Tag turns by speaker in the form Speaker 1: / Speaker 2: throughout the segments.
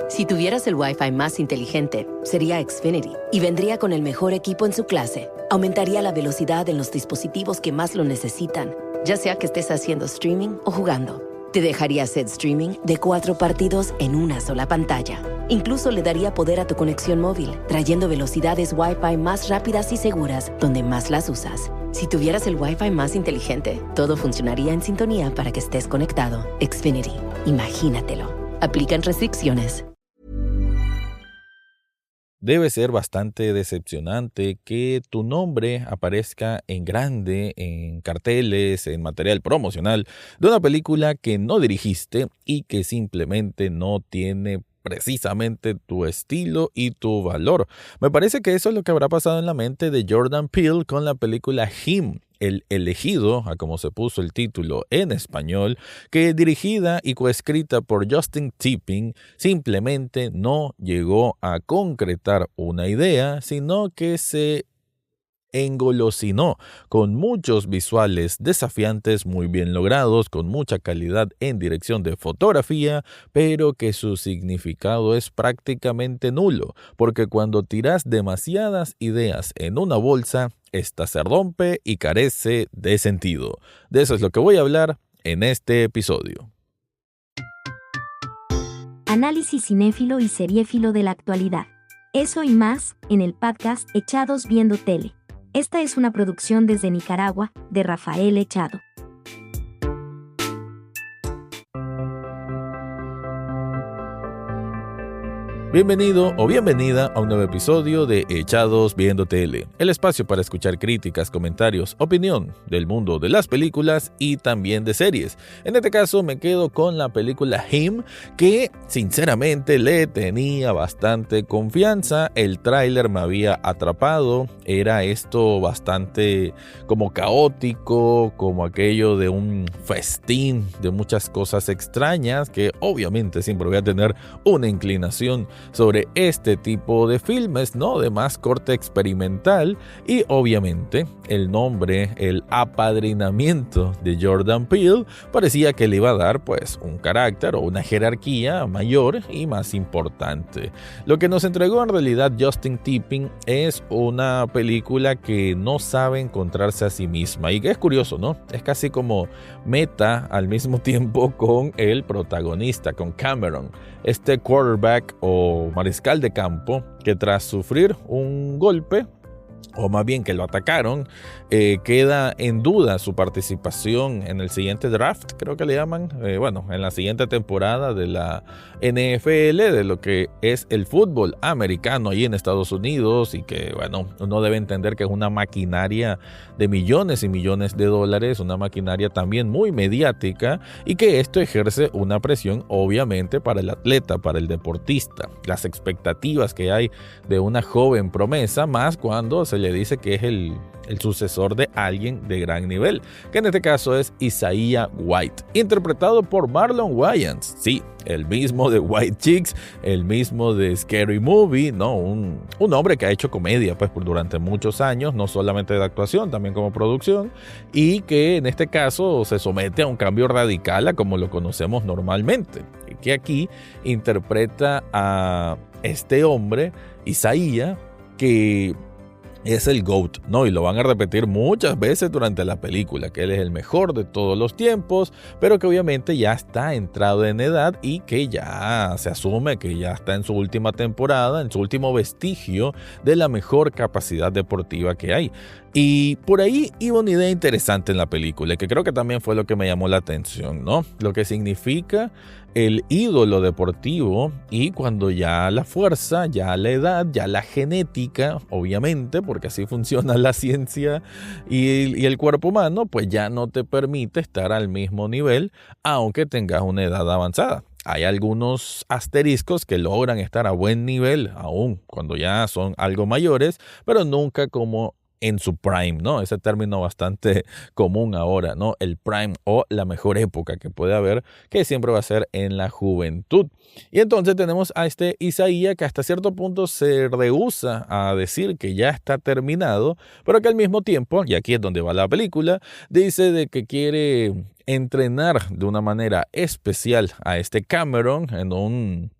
Speaker 1: Si tuvieras el Wi-Fi más inteligente, sería Xfinity y vendría con el mejor equipo en su clase. Aumentaría la velocidad en los dispositivos que más lo necesitan, ya sea que estés haciendo streaming o jugando. Te dejaría hacer streaming de 4 partidos en una sola pantalla. Incluso le daría poder a tu conexión móvil, trayendo velocidades Wi-Fi más rápidas y seguras donde más las usas. Si tuvieras el Wi-Fi más inteligente, todo funcionaría en sintonía para que estés conectado. Xfinity. Imagínatelo. Aplican restricciones.
Speaker 2: Debe ser bastante decepcionante que tu nombre aparezca en grande, en carteles, en material promocional de una película que no dirigiste y que simplemente no tiene precisamente tu estilo y tu valor. Me parece que eso es lo que habrá pasado en la mente de Jordan Peele con la película Him, El elegido, a como se puso el título en español, que dirigida y coescrita por Justin Tipping, simplemente no llegó a concretar una idea, sino que se engolosinó con muchos visuales desafiantes muy bien logrados, con mucha calidad en dirección de fotografía, pero que su significado es prácticamente nulo, porque cuando tiras demasiadas ideas en una bolsa, esta se rompe y carece de sentido. De eso es lo que voy a hablar en este episodio.
Speaker 3: Análisis cinéfilo y seriéfilo de la actualidad. Eso y más, en el podcast Echados Viendo Tele. Esta es una producción desde Nicaragua, de Rafael Echado.
Speaker 2: Bienvenido o bienvenida a un nuevo episodio de Echados Viendo Tele, el espacio para escuchar críticas, comentarios, opinión del mundo de las películas y también de series. En este caso me quedo con la película Him, que sinceramente le tenía bastante confianza. El tráiler me había atrapado, era esto bastante como caótico, como aquello de un festín de muchas cosas extrañas, que obviamente siempre voy a tener una inclinación sobre este tipo de filmes, ¿no? De más corte experimental, y obviamente el nombre, el apadrinamiento de Jordan Peele parecía que le iba a dar pues un carácter o una jerarquía mayor y más importante. Lo que nos entregó en realidad Justin Tipping es una película que no sabe encontrarse a sí misma, y que es curioso, ¿no? Es casi como meta al mismo tiempo con el protagonista, con Cameron, este quarterback o mariscal de campo que tras sufrir un golpe, o más bien que lo atacaron, queda en duda su participación en el siguiente draft, creo que le llaman, en la siguiente temporada de la NFL, de lo que es el fútbol americano ahí en Estados Unidos, y que, uno debe entender que es una maquinaria de millones y millones de dólares, una maquinaria también muy mediática, y que esto ejerce una presión obviamente para el atleta, para el deportista, las expectativas que hay de una joven promesa, más cuando se le dice que es el sucesor de alguien de gran nivel, que en este caso es Isaiah White, interpretado por Marlon Wayans, sí, el mismo de White Chicks, el mismo de Scary Movie, ¿no? Un hombre que ha hecho comedia pues durante muchos años, no solamente de actuación, también como producción, y que en este caso se somete a un cambio radical a como lo conocemos normalmente, y que aquí interpreta a este hombre, Isaiah, que es el GOAT, ¿no? Y lo van a repetir muchas veces durante la película, que él es el mejor de todos los tiempos, pero que obviamente ya está entrado en edad y que ya se asume que ya está en su última temporada, en su último vestigio de la mejor capacidad deportiva que hay. Y por ahí iba una idea interesante en la película, que creo que también fue lo que me llamó la atención, ¿no? Lo que significa el ídolo deportivo, y cuando ya la fuerza, ya la edad, ya la genética, obviamente, porque así funciona la ciencia y el cuerpo humano, pues ya no te permite estar al mismo nivel, aunque tengas una edad avanzada. Hay algunos asteriscos que logran estar a buen nivel, aún cuando ya son algo mayores, pero nunca como en su prime, ¿no? Ese término bastante común ahora, ¿no? El prime, o la mejor época que puede haber, que siempre va a ser en la juventud. Y entonces tenemos a este Isaías que hasta cierto punto se rehúsa a decir que ya está terminado, pero que al mismo tiempo, y aquí es donde va la película, dice de que quiere entrenar de una manera especial a este Cameron en un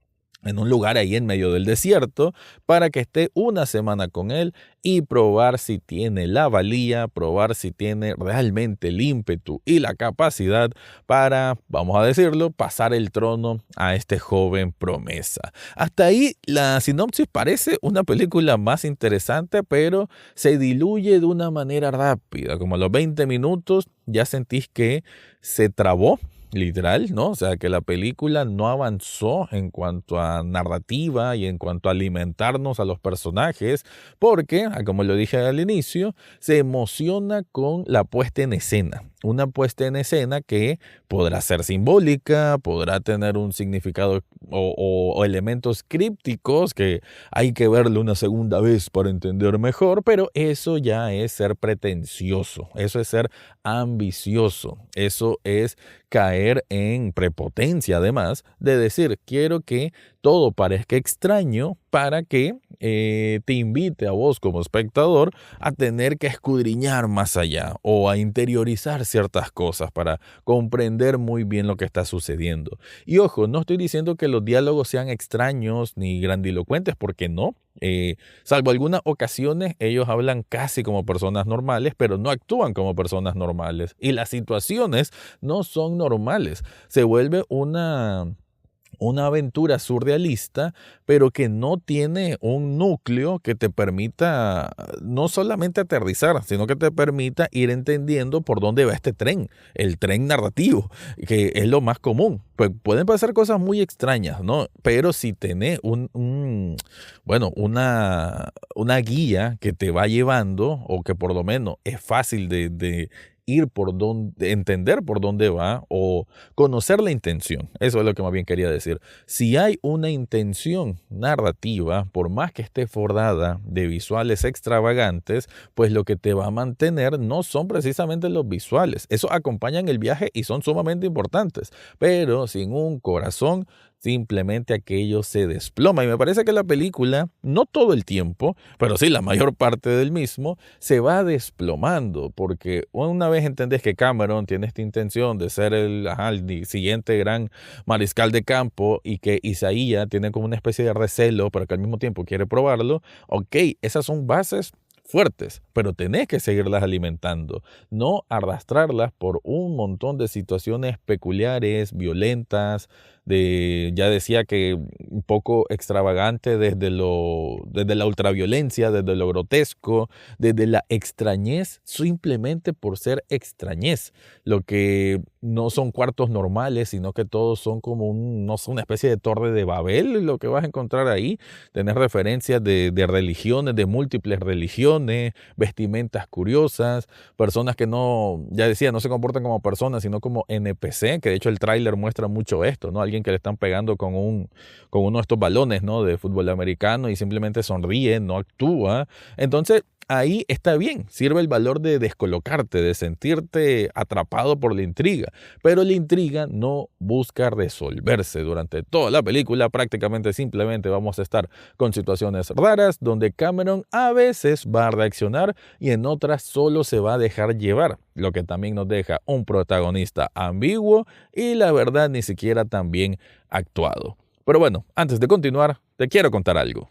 Speaker 2: en un lugar ahí en medio del desierto, para que esté una semana con él y probar si tiene la valía, probar si tiene realmente el ímpetu y la capacidad para, vamos a decirlo, pasar el trono a este joven promesa. Hasta ahí la sinopsis parece una película más interesante, pero se diluye de una manera rápida. Como a los 20 minutos ya sentís que se trabó. Literal, ¿no? O sea, que la película no avanzó en cuanto a narrativa y en cuanto a alimentarnos a los personajes, porque, como lo dije al inicio, se emociona con la puesta en escena. Una puesta en escena que podrá ser simbólica, podrá tener un significado o elementos crípticos que hay que verlo una segunda vez para entender mejor, pero eso ya es ser pretencioso, eso es ser ambicioso, eso es caer en prepotencia, además de decir, quiero que todo parezca extraño para que te invite a vos como espectador a tener que escudriñar más allá o a interiorizar ciertas cosas para comprender muy bien lo que está sucediendo. Y ojo, no estoy diciendo que los diálogos sean extraños ni grandilocuentes, porque no. Salvo algunas ocasiones, ellos hablan casi como personas normales, pero no actúan como personas normales. Y las situaciones no son normales. Se vuelve una aventura surrealista, pero que no tiene un núcleo que te permita no solamente aterrizar, sino que te permita ir entendiendo por dónde va este tren, el tren narrativo, que es lo más común. Pues pueden pasar cosas muy extrañas, ¿no? Pero si tenés una guía que te va llevando, o que por lo menos es fácil de ir por donde, entender por dónde va o conocer la intención. Eso es lo que más bien quería decir. Si hay una intención narrativa, por más que esté forrada de visuales extravagantes, pues lo que te va a mantener no son precisamente los visuales. Eso acompañan el viaje y son sumamente importantes, pero sin un corazón, simplemente aquello se desploma. Y me parece que la película, no todo el tiempo, pero sí la mayor parte del mismo, se va desplomando, porque una vez entendés que Cameron tiene esta intención de ser el siguiente gran mariscal de campo y que Isaías tiene como una especie de recelo, pero que al mismo tiempo quiere probarlo, ok, esas son bases fuertes, pero tenés que seguirlas alimentando, no arrastrarlas por un montón de situaciones peculiares, violentas, ya decía que un poco extravagante desde la ultraviolencia, desde lo grotesco, desde la extrañez, simplemente por ser extrañez. Lo que no son cuartos normales, sino que todos son como una especie de torre de Babel, lo que vas a encontrar ahí. Tener referencias de religiones, de múltiples religiones, vestimentas curiosas, personas que no se comportan como personas, sino como NPC, que de hecho el tráiler muestra mucho esto, ¿no? Alguien que le están pegando con uno de estos balones, ¿no?, de fútbol americano y simplemente sonríe, no actúa. Entonces, ahí está bien, sirve el valor de descolocarte, de sentirte atrapado por la intriga, pero la intriga no busca resolverse. Durante toda la película prácticamente simplemente vamos a estar con situaciones raras donde Cameron a veces va a reaccionar y en otras solo se va a dejar llevar, lo que también nos deja un protagonista ambiguo y la verdad ni siquiera tan bien actuado. Pero bueno, antes de continuar, te quiero contar algo.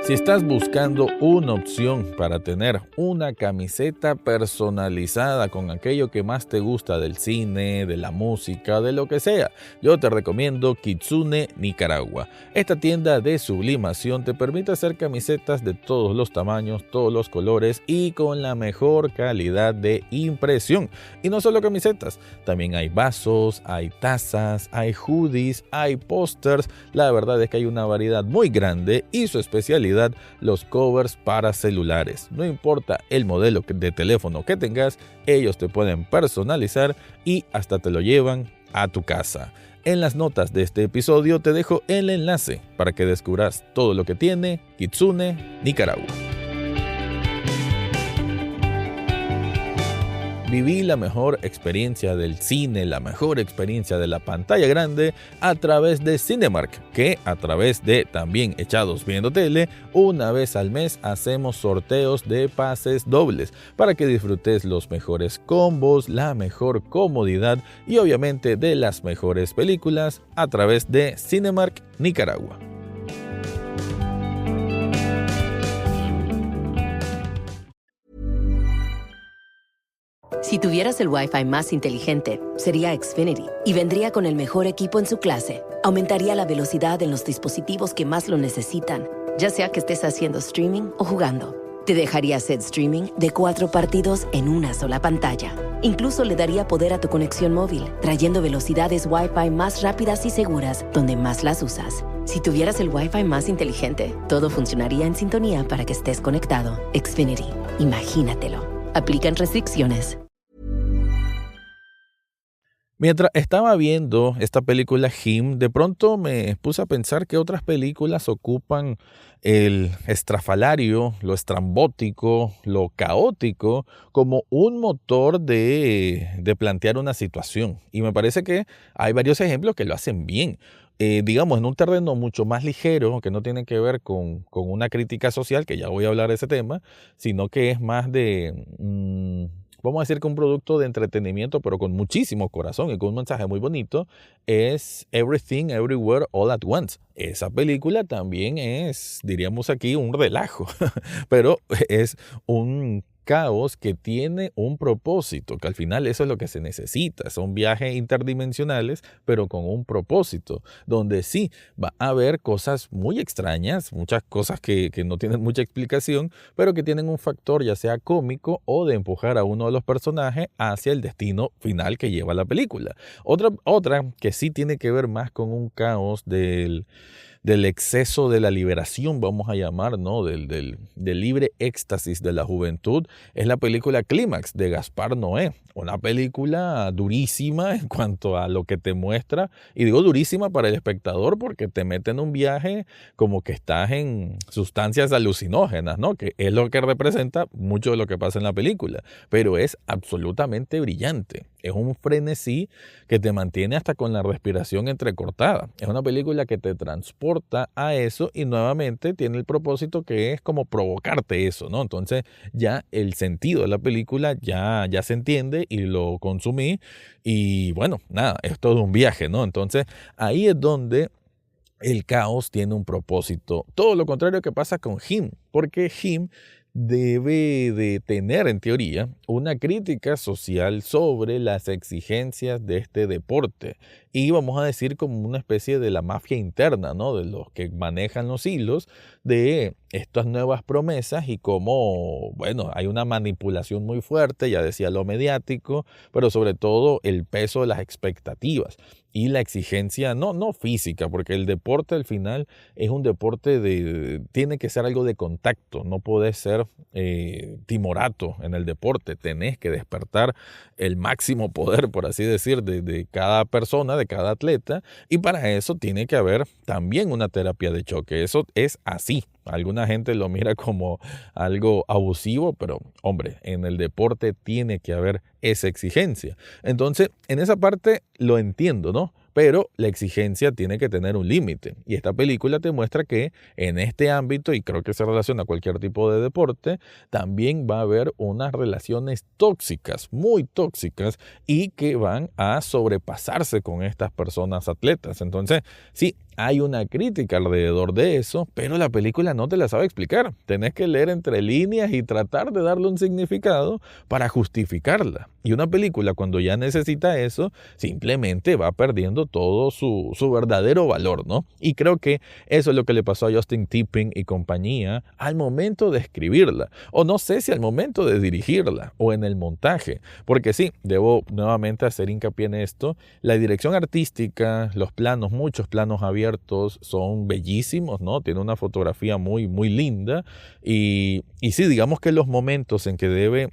Speaker 2: Si estás buscando una opción para tener una camiseta personalizada con aquello que más te gusta del cine, de la música, de lo que sea, yo te recomiendo Kitsune Nicaragua. Esta tienda de sublimación te permite hacer camisetas de todos los tamaños, todos los colores y con la mejor calidad de impresión. Y no solo camisetas, también hay vasos, hay tazas, hay hoodies, hay pósters. La verdad es que hay una variedad muy grande y su especialidad, los covers para celulares. No importa el modelo de teléfono que tengas, ellos te pueden personalizar y hasta te lo llevan a tu casa. En las notas de este episodio te dejo el enlace para que descubras todo lo que tiene Kitsune Nicaragua. Viví la mejor experiencia del cine, la mejor experiencia de la pantalla grande a través de Cinemark, que a través de también Echados Viendo Tele, una vez al mes hacemos sorteos de pases dobles para que disfrutes los mejores combos, la mejor comodidad y obviamente de las mejores películas a través de Cinemark Nicaragua.
Speaker 1: Si tuvieras el Wi-Fi más inteligente, sería Xfinity y vendría con el mejor equipo en su clase. Aumentaría la velocidad en los dispositivos que más lo necesitan, ya sea que estés haciendo streaming o jugando. Te dejaría hacer streaming de 4 partidos en una sola pantalla. Incluso le daría poder a tu conexión móvil, trayendo velocidades Wi-Fi más rápidas y seguras donde más las usas. Si tuvieras el Wi-Fi más inteligente, todo funcionaría en sintonía para que estés conectado. Xfinity. Imagínatelo. Aplican restricciones.
Speaker 2: Mientras estaba viendo esta película Him, de pronto me puse a pensar que otras películas ocupan el estrafalario, lo estrambótico, lo caótico, como un motor de plantear una situación. Y me parece que hay varios ejemplos que lo hacen bien. Digamos, en un terreno mucho más ligero, que no tiene que ver con una crítica social, que ya voy a hablar de ese tema, sino que es más vamos a decir que un producto de entretenimiento, pero con muchísimo corazón y con un mensaje muy bonito, es Everything, Everywhere, All at Once. Esa película también es, diríamos aquí, un relajo, pero es un caos que tiene un propósito, que al final eso es lo que se necesita. Son viajes interdimensionales, pero con un propósito, donde sí va a haber cosas muy extrañas, muchas cosas que no tienen mucha explicación, pero que tienen un factor ya sea cómico o de empujar a uno de los personajes hacia el destino final que lleva la película. Otra que sí tiene que ver más con un caos del exceso de la liberación, vamos a llamar, ¿no? Del libre éxtasis de la juventud, es la película Clímax de Gaspar Noé. Una película durísima en cuanto a lo que te muestra, y digo durísima para el espectador porque te mete en un viaje como que estás en sustancias alucinógenas, ¿no? Que es lo que representa mucho de lo que pasa en la película, pero es absolutamente brillante. Es un frenesí que te mantiene hasta con la respiración entrecortada. Es una película que te transporta a eso y nuevamente tiene el propósito que es como provocarte eso, ¿no? Entonces ya el sentido de la película ya se entiende y lo consumí y bueno, nada, es todo un viaje, ¿no? Entonces ahí es donde el caos tiene un propósito. Todo lo contrario que pasa con Him, porque Him debe de tener, en teoría, una crítica social sobre las exigencias de este deporte. Y vamos a decir como una especie de la mafia interna, ¿no? De los que manejan los hilos de estas nuevas promesas y cómo, bueno, hay una manipulación muy fuerte, ya decía lo mediático, pero sobre todo el peso de las expectativas y la exigencia, no física, porque el deporte al final es un deporte tiene que ser algo de contacto, no puede ser timorato en el deporte, tenés que despertar el máximo poder, por así decir, de cada persona, de cada atleta, y para eso tiene que haber también una terapia de choque. Eso es así. Alguna gente lo mira como algo abusivo, pero hombre, en el deporte tiene que haber esa exigencia. Entonces, en esa parte lo entiendo, ¿no? Pero la exigencia tiene que tener un límite. Y esta película te muestra que en este ámbito, y creo que se relaciona a cualquier tipo de deporte, también va a haber unas relaciones tóxicas, muy tóxicas, y que van a sobrepasarse con estas personas atletas. Entonces, sí, hay una crítica alrededor de eso, pero la película no te la sabe explicar. Tenés que leer entre líneas y tratar de darle un significado para justificarla. Y una película, cuando ya necesita eso, simplemente va perdiendo todo su verdadero valor, ¿no? Y creo que eso es lo que le pasó a Justin Tipping y compañía al momento de escribirla. O no sé si al momento de dirigirla o en el montaje. Porque sí, debo nuevamente hacer hincapié en esto. La dirección artística, los planos, muchos planos abiertos, son bellísimos, ¿no? Tiene una fotografía muy, muy linda. Y sí, digamos que los momentos en que debe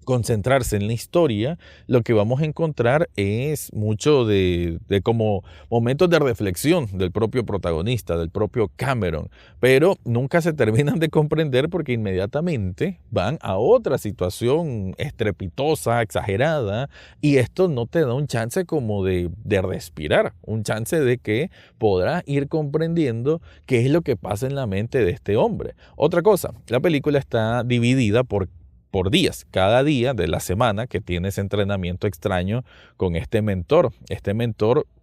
Speaker 2: concentrarse en la historia, lo que vamos a encontrar es mucho de como momentos de reflexión del propio protagonista, del propio Cameron, pero nunca se terminan de comprender porque inmediatamente van a otra situación estrepitosa, exagerada, y esto no te da un chance como de respirar, un chance de que podrás ir comprendiendo qué es lo que pasa en la mente de este hombre. Otra cosa, la película está dividida por días, cada día de la semana que tienes entrenamiento extraño con este mentor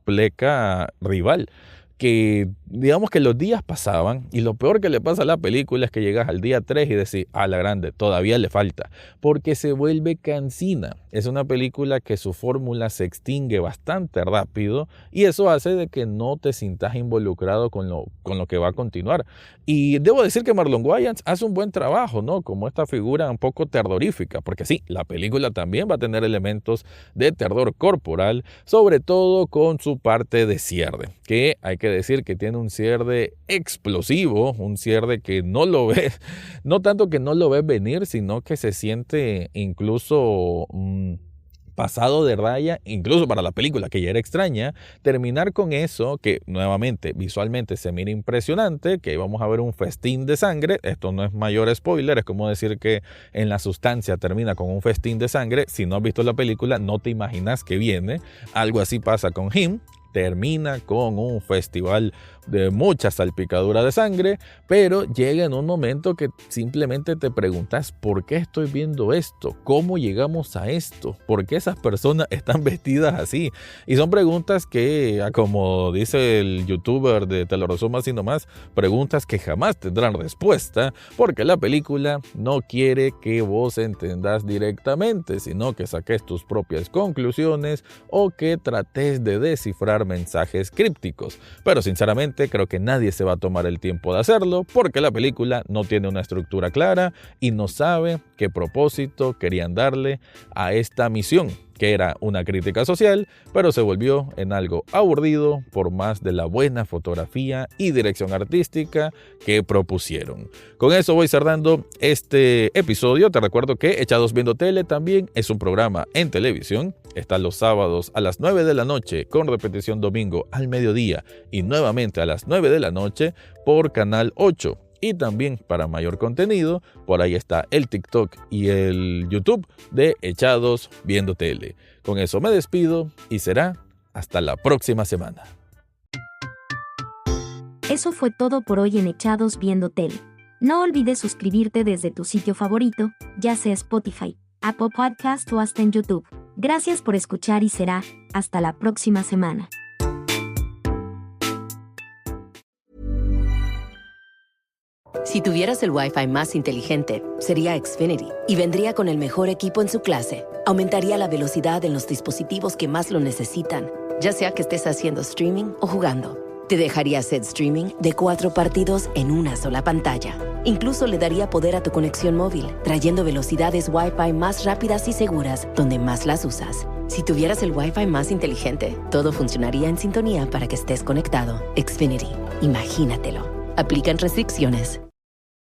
Speaker 2: pleca rival, que digamos que los días pasaban y lo peor que le pasa a la película es que llegas al día 3 y decís, a la grande, todavía le falta, porque se vuelve cansina. Es una película que su fórmula se extingue bastante rápido y eso hace de que no te sientas involucrado con lo que va a continuar. Y debo decir que Marlon Wayans hace un buen trabajo, ¿no? Como esta figura un poco terrorífica, porque sí, la película también va a tener elementos de terror corporal, sobre todo con su parte de cierre, que hay que decir que tiene un cierre explosivo, un cierre que no lo ves, no tanto que no lo ves venir, sino que se siente incluso pasado de raya, incluso para la película que ya era extraña. Terminar con eso, que nuevamente visualmente se mira impresionante, que vamos a ver un festín de sangre. Esto no es mayor spoiler, es como decir que en la sustancia termina con un festín de sangre. Si no has visto la película, no te imaginas que viene. Algo así pasa con Him. Termina con un festival de mucha salpicadura de sangre, pero llega en un momento que simplemente te preguntas, ¿por qué estoy viendo esto? ¿Cómo llegamos a esto? ¿Por qué esas personas están vestidas así? Y son preguntas que, como dice el youtuber de Te lo resumo así nomás, preguntas que jamás tendrán respuesta, porque la película no quiere que vos entendas directamente, sino que saques tus propias conclusiones o que trates de descifrar mensajes crípticos. Pero sinceramente creo que nadie se va a tomar el tiempo de hacerlo porque la película no tiene una estructura clara y no sabe qué propósito querían darle a esta misión, que era una crítica social, pero se volvió en algo aburrido por más de la buena fotografía y dirección artística que propusieron. Con eso voy cerrando este episodio. Te recuerdo que Echados Viendo Tele también es un programa en televisión. Está los sábados a las 9 de la noche con repetición domingo al mediodía y nuevamente a las 9 de la noche por Canal 8. Y también para mayor contenido, por ahí está el TikTok y el YouTube de Echados Viendo Tele. Con eso me despido y será hasta la próxima semana.
Speaker 3: Eso fue todo por hoy en Echados Viendo Tele. No olvides suscribirte desde tu sitio favorito, ya sea Spotify, Apple Podcast o hasta en YouTube. Gracias por escuchar y será hasta la próxima semana.
Speaker 1: Si tuvieras el Wi-Fi más inteligente, sería Xfinity y vendría con el mejor equipo en su clase. Aumentaría la velocidad en los dispositivos que más lo necesitan, ya sea que estés haciendo streaming o jugando. Te dejaría hacer streaming de 4 partidos en una sola pantalla. Incluso le daría poder a tu conexión móvil, trayendo velocidades Wi-Fi más rápidas y seguras donde más las usas. Si tuvieras el Wi-Fi más inteligente, todo funcionaría en sintonía para que estés conectado. Xfinity. Imagínatelo. Aplican restricciones.